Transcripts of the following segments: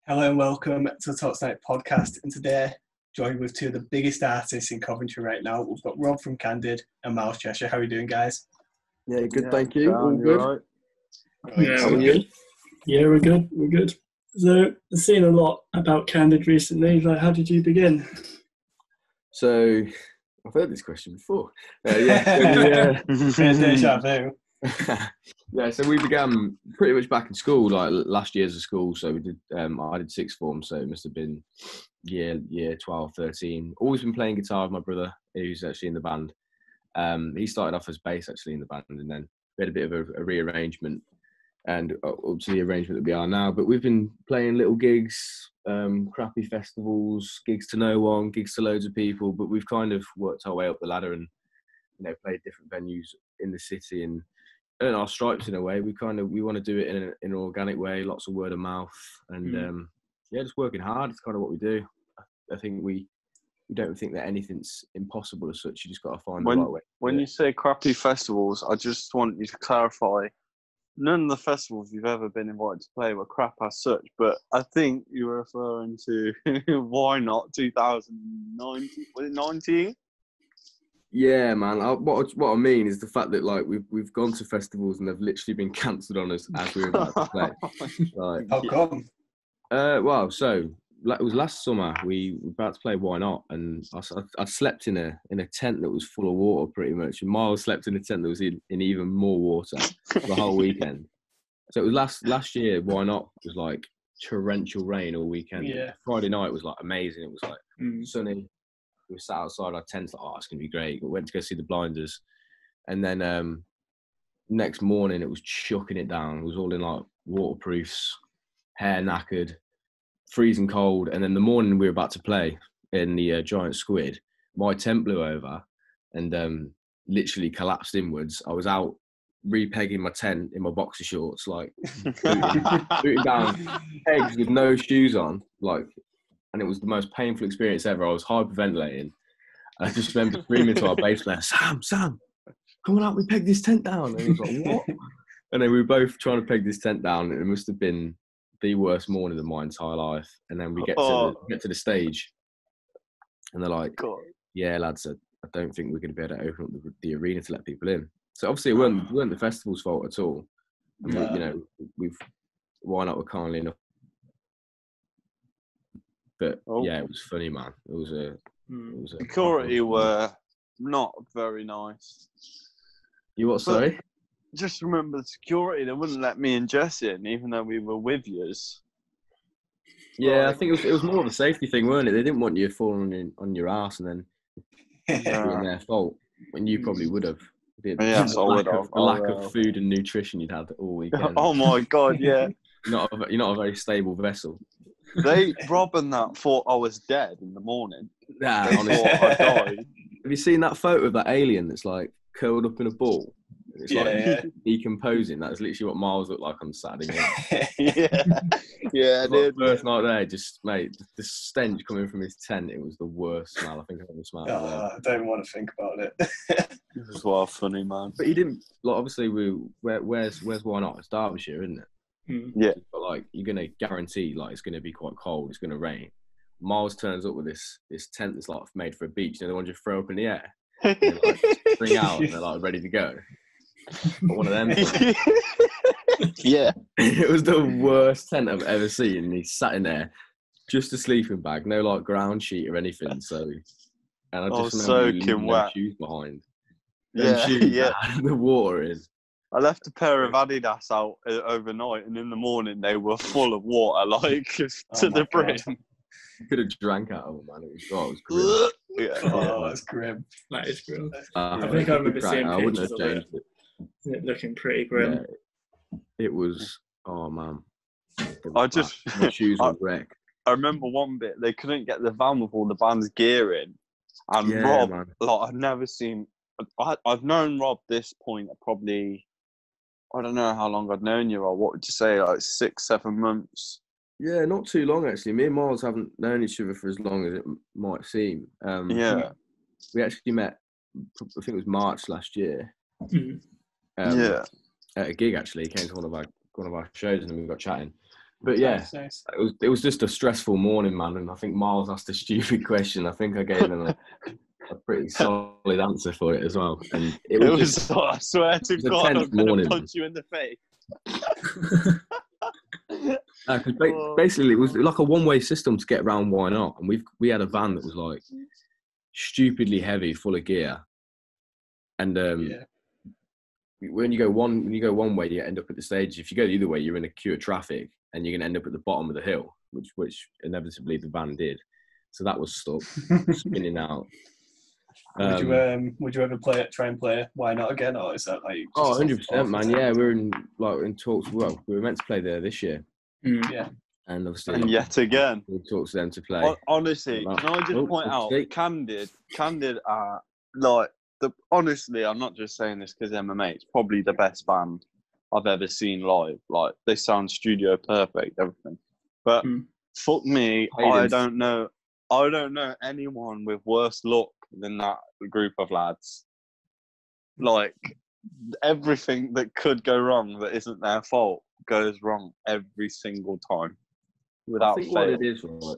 Hello and welcome to the Talks Night podcast. And today, joined with two of the biggest artists in Coventry right now, we've got Rob from Candid and Myles Cheshire. How are you doing, guys? Yeah, good, thank you. All good. Right. Yeah, How are you? Yeah, we're good. We're good. So, I've seen a lot about Candid recently. Like, how did you begin? So, I've heard this question before. Yeah. Deja vu. Yeah, so we began pretty much back in school, like last year's of school. So we did. I did sixth form, so it must have been year 12, 13. Always been playing guitar with my brother, who's actually in the band. He started off as bass actually in the band, and then we had a bit of a rearrangement, and up to the arrangement that we are now. But we've been playing little gigs, crappy festivals, gigs to no one, gigs to loads of people. But we've kind of worked our way up the ladder, and played different venues in the city and earn our stripes in a way. We want to do it in an organic way, lots of word of mouth, and just working hard. It's kind of what we do. I think we don't think that anything's impossible as such. You just got to find the right way. When you say crappy festivals, I just want you to clarify. None of the festivals you've ever been invited to play were crap as such, but I think you were referring to Why Not 2019? Was it 19? Yeah, man. What I mean is the fact that like we've gone to festivals and they've literally been cancelled on us as we were about to play. Like, How come? So it was last summer. We were about to play Why Not, and I slept in a tent that was full of water pretty much. And Myles slept in a tent that was in even more water the whole weekend. So it was last year. Why Not was like torrential rain all weekend. Yeah. Friday night was like amazing. It was like sunny. We were sat outside our tents, like, it's going to be great. We went to go see the Blinders. And then next morning, it was chucking it down. It was all in, like, waterproofs, hair knackered, freezing cold. And then the morning we were about to play in the Giant Squid, my tent blew over and literally collapsed inwards. I was out re-pegging my tent in my boxer shorts, like, booting down pegs with no shoes on, like, and it was the most painful experience ever. I was hyperventilating. I just remember screaming to our bass player, Sam, come on out, we pegged this tent down. And he was like, what? And then we were both trying to peg this tent down. And it must have been the worst morning of my entire life. And then we get to the stage and they're like, yeah, lads, I don't think we're going to be able to open up the arena to let people in. So obviously it weren't the festival's fault at all. And Why Not were kindly enough. But yeah, it was funny, man. It was a Security were not very nice. You what? Sorry. Just remember the security. They wouldn't let me and Jess in, even though we were with yous. Yeah, I think it was more of a safety thing, weren't it? They didn't want you falling on your ass and then being their fault when you probably would have. Yes, I would have. The lack of food and nutrition you'd had all weekend. Oh my god, yeah. You're not a very stable vessel. Rob and that thought I was dead in the morning. Nah, They honestly. thought I died. Have you seen that photo of that alien that's like curled up in a ball? It's like decomposing. That's literally what Myles looked like on Saturday night. Yeah, I did. First night there, just mate, the stench coming from his tent. It was the worst smell I think I've ever smelled. I don't want to think about it. This is well funny, man. But he didn't. Like, obviously, where's Why Not? It's Derbyshire, isn't it? Yeah. But like, you're gonna guarantee like it's gonna be quite cold. It's gonna rain. Myles turns up with this tent that's like made for a beach. And they want you to throw up in the air, and they, like, spring out, and they're like ready to go. But one of them. Yeah. It was the worst tent I've ever seen. And he sat in there, just a sleeping bag, no like ground sheet or anything. So, and I just remember leaving no shoes behind. The water is. I left a pair of Adidas out overnight, and in the morning they were full of water, like to the brim. You could have drank out of them, man. It was grim. That's grim. That is grim. I think I remember seeing I wouldn't pictures have of changed it. Looking pretty grim. Yeah, it was. Oh man. My shoes were wrecked. I remember one bit they couldn't get the van with all the band's gear in, and Rob, man. like I've never seen. I've known Rob this point probably. I don't know how long I've known you, or what would you say, like 6-7 months? Yeah, not too long actually. Me and Myles haven't known each other for as long as it might seem. We actually met. I think it was March last year. At a gig actually. He came to one of our shows and then we got chatting. But yeah, Nice. it was just a stressful morning, man. And I think Myles asked a stupid question. I think I gave him a pretty solid answer for it as well. And it was I swear to God, I'm going to punch you in the face. Because basically it was like a one-way system to get around Why Not, and we had a van that was like stupidly heavy, full of gear, and when you go one way, you end up at the stage. If you go the other way, you're in a queue of traffic, and you're going to end up at the bottom of the hill, which inevitably the van did. So that was stuck, spinning out. Would you ever try and play Why Not again, or is that like? 100%, man. Yeah, we're in talks. Well, we were meant to play there this year. Yeah. And obviously, and yet again, we talked to them to play. Honestly, can I just point out, Candid are like honestly, I'm not just saying this because MMA. It's probably the best band I've ever seen live. Like they sound studio perfect, everything. But fuck me, I don't know anyone with worse luck than that group of lads. Like everything that could go wrong that isn't their fault goes wrong every single time. Without I think fail. what it is, right?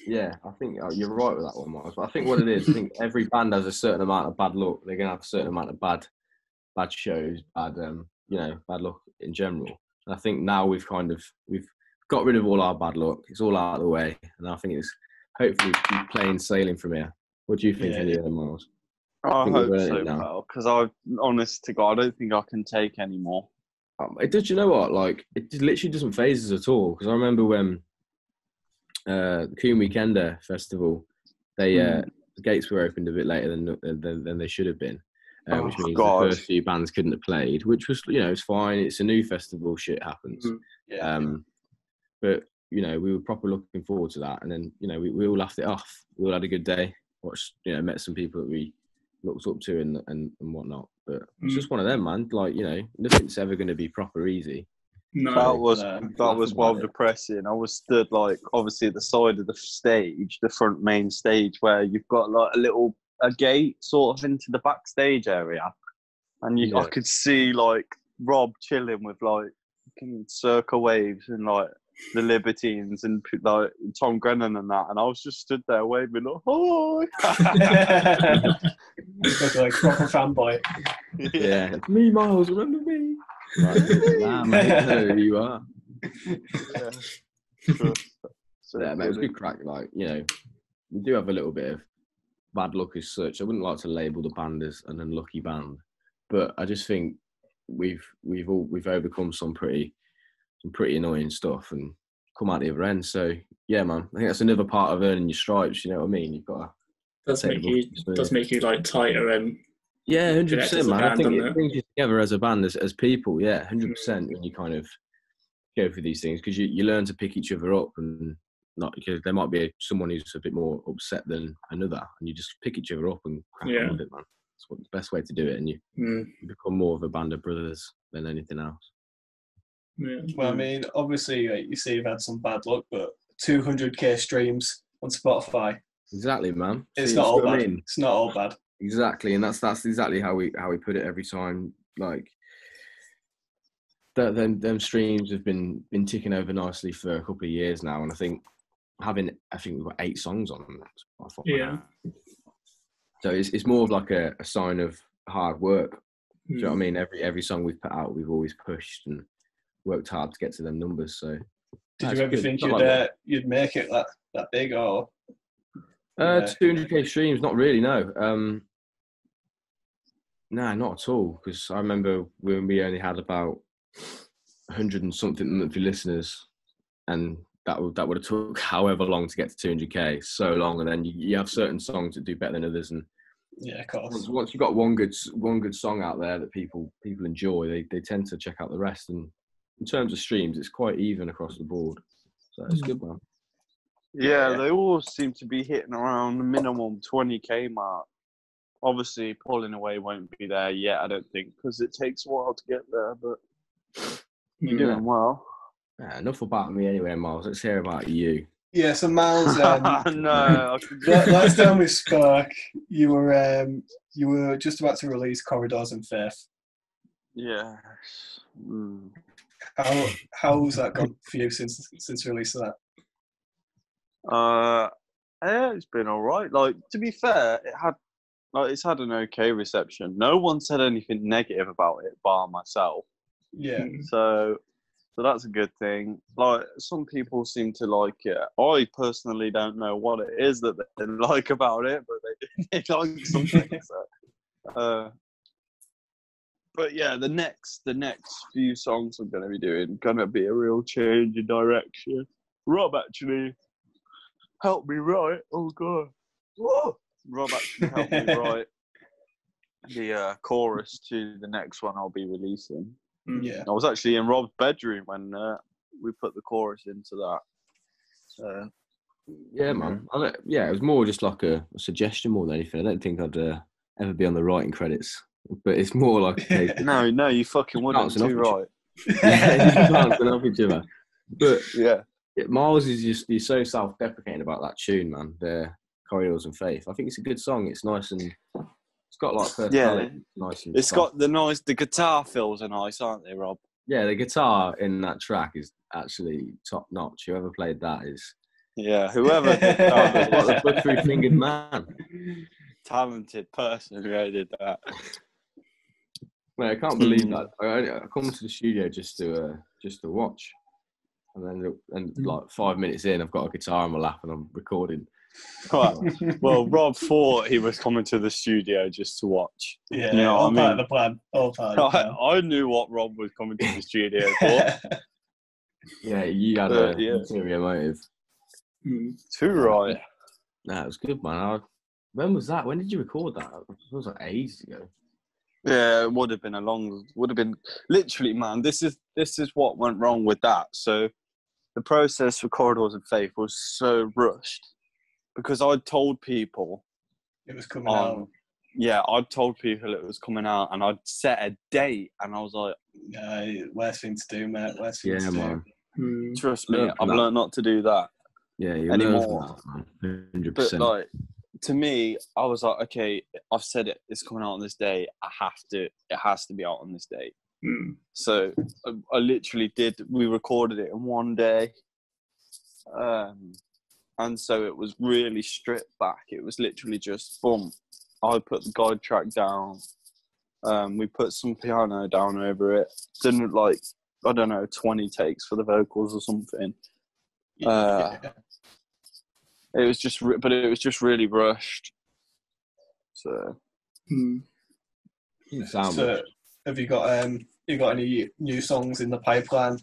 Yeah, I think you're right with that one, Myles. But I think what it is, I think every band has a certain amount of bad luck. They're gonna have a certain amount of bad shows, bad luck in general. And I think now we've got rid of all our bad luck. It's all out of the way, and I think it's hopefully plain sailing from here. What do you think, anyway, Myles? I hope so, pal. Because honest to God, I don't think I can take any more. It does. You know what? Like, it literally doesn't phase us at all. Because I remember when the Coombe Weekender Festival, the gates were opened a bit later than they should have been, which means the first few bands couldn't have played. Which was, it's fine. It's a new festival. Shit happens. But we were proper looking forward to that, and then we all laughed it off. We all had a good day. Watched, met some people that we looked up to and whatnot. But it's just one of them, man. Like, nothing's ever going to be proper easy. No, that was well depressing. I was stood like obviously at the side of the stage, the front main stage, where you've got like a gate sort of into the backstage area, and I could see like Rob chilling with like Circa Waves and like the Libertines and like Tom Grennan and that, and I was just stood there waving like, hi. Like proper fanboy. Yeah, it's me, Myles. Remember me? Like, nah, mate, I know who you are. Yeah, mate, it was a good crack. Like, we do have a little bit of bad luck as such. I wouldn't like to label the band as an unlucky band, but I just think we've overcome some pretty annoying stuff and come out the other end. So yeah, man, I think that's another part of earning your stripes. You know what I mean? You've got to does make you like tighter and. Yeah, 100%, man. I think it brings you together as a band, as people. Yeah, 100%. When you kind of go through these things, because you learn to pick each other up, and not because there might be someone who's a bit more upset than another, and you just pick each other up and crack on with it, man. That's the best way to do it, and you become more of a band of brothers than anything else. Yeah. Well, I mean, obviously, you say you've had some bad luck, but 200k streams on Spotify. Exactly, man. It's not all bad. It's not all bad. Exactly, and that's exactly how we put it every time. Like them streams have been ticking over nicely for a couple of years now, and I think we've got 8 songs on them. Yeah. So it's more of like a sign of hard work. Do you know what I mean? Every song we've put out, we've always pushed and worked hard to get to them numbers. So did you ever think you'd make it that big, or? 200k streams, not really, no. Nah, not at all. Because I remember when we only had about 100 and something monthly listeners, and that would have took however long to get to 200k, so long. And then you have certain songs that do better than others, and yeah, of course. Once you've got one good song out there that people enjoy, they tend to check out the rest. And in terms of streams, it's quite even across the board, so it's good, man. Yeah, they all seem to be hitting around the minimum 20k mark. Obviously, Pulling Away won't be there yet, I don't think, because it takes a while to get there, but you're doing well. Yeah, enough about me anyway, Myles. Let's hear about you. Yeah, so Myles, no. last time we spoke, you were just about to release Corridors and Faith. Yeah. How's that gone for you since release of that? Yeah, it's been all right. Like, to be fair, it's had an okay reception. No one said anything negative about it, bar myself. Yeah. So that's a good thing. Like, some people seem to like it. I personally don't know what it is that they like about it, but they like something. So, but yeah, the next few songs I'm going to be doing gonna be a real change in direction. Rob actually helped me write. Oh god, whoa! Rob actually helped me write the chorus to the next one I'll be releasing. Yeah. I was actually in Rob's bedroom when we put the chorus into that. Yeah, man. It was more just like a suggestion more than anything. I don't think I'd ever be on the writing credits, but it's more like a case. No, you fucking wouldn't. Too right. Yeah, you can't off each other. But yeah, Myles is you're so self-deprecating about that tune, man. The Corridors and Faith. I think it's a good song. It's nice and it's got like personality. Yeah, Nice and it's got the guitar fills are nice, aren't they, Rob? Yeah, the guitar in that track is actually top notch. Whoever played that is. Yeah, whoever did that was like the buttery-fingered man. Talented person who did that. Mate, I can't believe that. I come to the studio just to watch, and like 5 minutes in, I've got a guitar on my lap and I'm recording. Well, Rob thought he was coming to the studio just to watch. Yeah, you know all part of the plan. All part of the plan. I knew what Rob was coming to the studio for. Yeah, you had a ulterior motive. Too right. Nah, it was good, man. When was that? When did you record that? It was like ages ago. Yeah, it would have been literally, man. This is what went wrong with that. So the process for Corridors of Faith was so rushed because I'd told people it was coming out. Yeah, I'd told people it was coming out, and I'd set a date, and I was like, worst thing to do, mate. Worst thing to man. do. Trust me, I've learned not to do that. Yeah, you anymore. That, man. 100%. But like, to me, I was like, okay, I've said it. It's coming out on this day. It has to be out on this date. So I literally did. We recorded it in one day, and so it was really stripped back. It was literally just boom. I put the guide track down. We put some piano down over it. Didn't 20 takes for the vocals or something. It was just, but it was just really rushed. So, so have you got any new songs in the pipeline?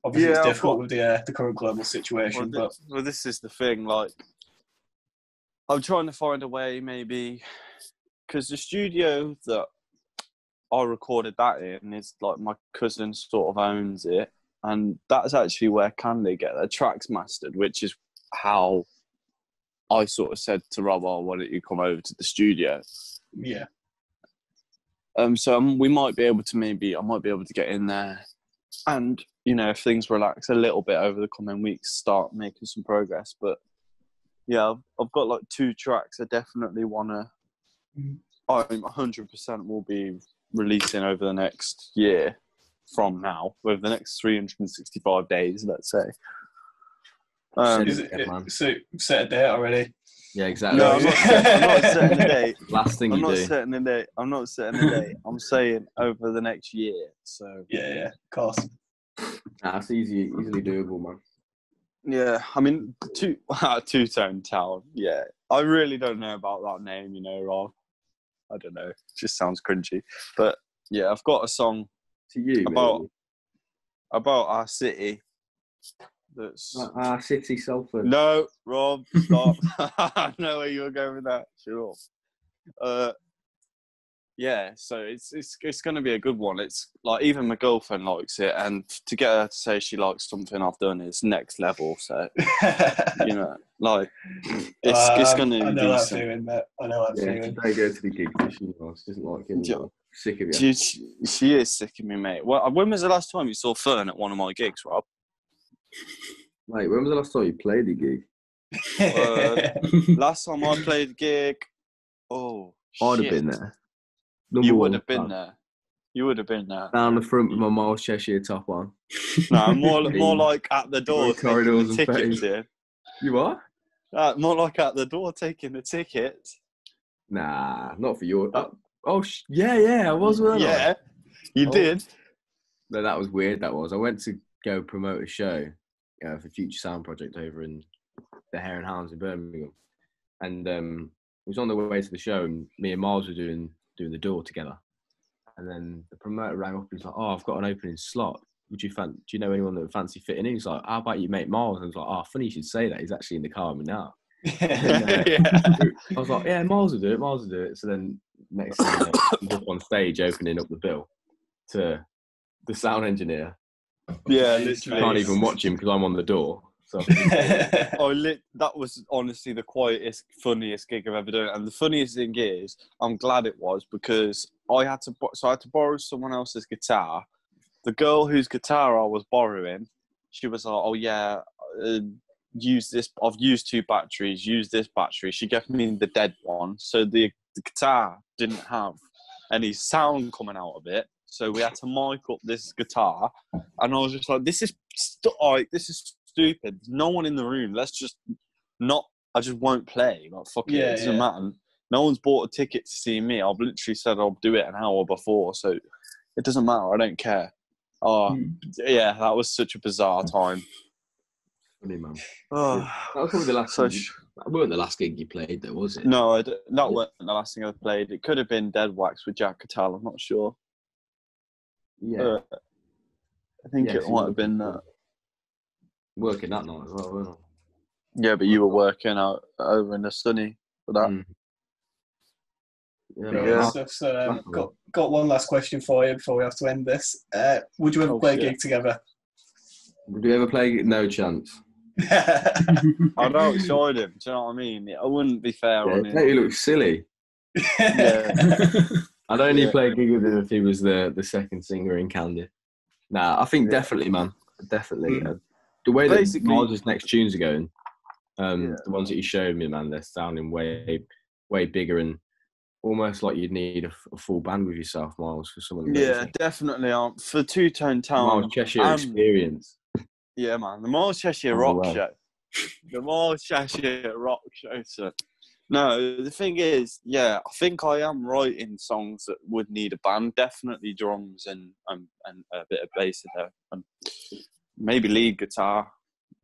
Obviously, it's difficult with the current global situation. Well, this is the thing. Like, I'm trying to find a way, maybe, because the studio that I recorded that in is like my cousin sort of owns it, and that's actually where Candid get their tracks mastered, which is how I sort of said to Rob, why don't you come over to the studio? Yeah. So we might be able to I might be able to get in there and, if things relax a little bit over the coming weeks, start making some progress. But yeah, I've got like 2 tracks I definitely want to, I'm 100% will be releasing over the next year from now, over the next 365 days, let's say. So set a date already? Yeah, exactly. No, I'm not setting a date. Last thing I'm you not do. setting a date. I'm not setting a date. I'm saying over the next year. So yeah, of course. That's easily doable, man. Yeah, I mean, Two-Tone Town. Yeah, I really don't know about that name. Rob. I don't know. It just sounds cringy. But yeah, I've got a song to you about our city. That's our city, Salford. No, Rob, stop. I know where you were going with that. Sure. Yeah, so it's going to be a good one. It's like even my girlfriend likes it, and to get her to say she likes something I've done is next level. So like it's going to be decent. I know that feeling. They go to the gig. She doesn't like it. Sick of you. She is sick of me, mate. Well, when was the last time you saw Fern at one of my gigs, Rob? Mate, when was the last time you played a gig? Last time I played a gig, I'd have been there. You would have been there. You would have been there. Down the front with my Myles Cheshire top on. No, more like at the door taking corridors the and tickets fetties. in. You are? More like at the door taking the tickets. Nah, not for your. Yeah, I was. Weren't I? Yeah, you did. No, that was weird. That was. I went to go promote a show for Future Sound Project over in the Hare and Hounds in Birmingham, and it was on the way to the show, and me and Myles were doing the door together, and then the promoter rang up and was like, "Oh, I've got an opening slot. Do you know anyone that would fancy fitting in?" He's like, "How about you mate Myles?" And I was like, "Oh, funny you should say that. He's actually in the car with me now." And, I was like, "Yeah, Myles will do it." So then next thing, he's up on stage opening up the bill to the sound engineer. Yeah, I literally. can't even watch him because I'm on the door. So That was honestly the quietest, funniest gig I've ever done. And the funniest thing is, I'm glad it was because I had to borrow someone else's guitar. The girl whose guitar I was borrowing, she was like, "Oh yeah, use this. I've used 2 batteries. Use this battery." She gave me the dead one, so the guitar didn't have any sound coming out of it. So we had to mic up this guitar, and I was just like, "This is stupid. There's no one in the room. Let's just not. I just won't play. Like fuck it. It doesn't matter. No one's bought a ticket to see me. I've literally said I'll do it an hour before, so it doesn't matter. I don't care." Yeah, that was such a bizarre time. funny man. Oh, That was probably the last. That weren't the last gig you played, though, was it? No, that wasn't the last thing I played. It could have been Dead Wax with Jack Cattell. I'm not sure. Yeah, I think it might have been that. Working that night as well, weren't I? Yeah, but you were working out over in the sunny for that. Stuff. So got one last question for you before we have to end this. Would you ever play a gig together? Would you ever play? No chance. I'd outside him. Do you know what I mean? It wouldn't be fair on him. You look silly. Yeah. I'd only play a gig with him if he was the second singer in Candid. Nah, I think definitely, man. Definitely. The way that Myles' next tunes are going, the ones that you showed me, man, they're sounding way, way bigger and almost like you'd need a full band with yourself, Myles, for someone. Yeah, definitely. For Two Tone Town. Myles Cheshire experience. Yeah, man. The Myles Cheshire Rock Show. The Myles Cheshire Rock Show, sir. No, the thing is, I think I am writing songs that would need a band. Definitely drums and a bit of bass in there. And maybe lead guitar.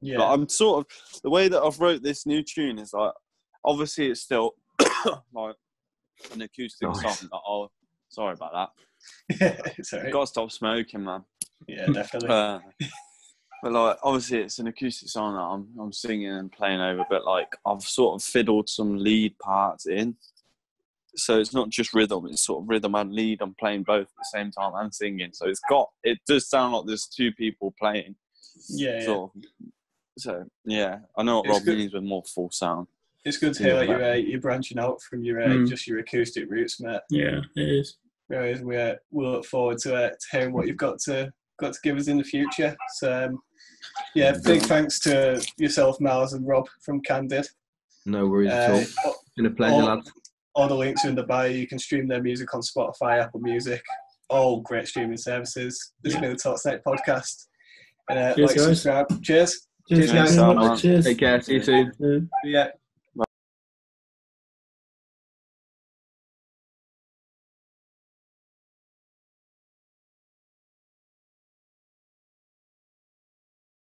Yeah. But I'm sort of, the way that I've wrote this new tune is like, obviously it's still like an acoustic song. Oh, sorry about that. Sorry. Got to stop smoking, man. Yeah, definitely. But like, obviously it's an acoustic song that I'm singing and playing over, but like I've sort of fiddled some lead parts in. So it's not just rhythm, it's sort of rhythm and lead. I'm playing both at the same time and singing. So it does sound like there's 2 people playing. So I know what Rob means with more full sound. It's good to hear that you're branching out from your just your acoustic roots, mate. Yeah, it is. Whereas we look forward to hearing what you've got to give us in the future. So big thanks to yourself, Myles, and Rob from Candid. No worries at all. It's been a pleasure, lads. All the links are in the bio. You can stream their music on Spotify, Apple Music, all great streaming services. This has been the Talk Tonight podcast. And Cheers, guys. subscribe. Cheers. Cheers, guys. Cheers. Cheers. Take care. See you soon. Yeah.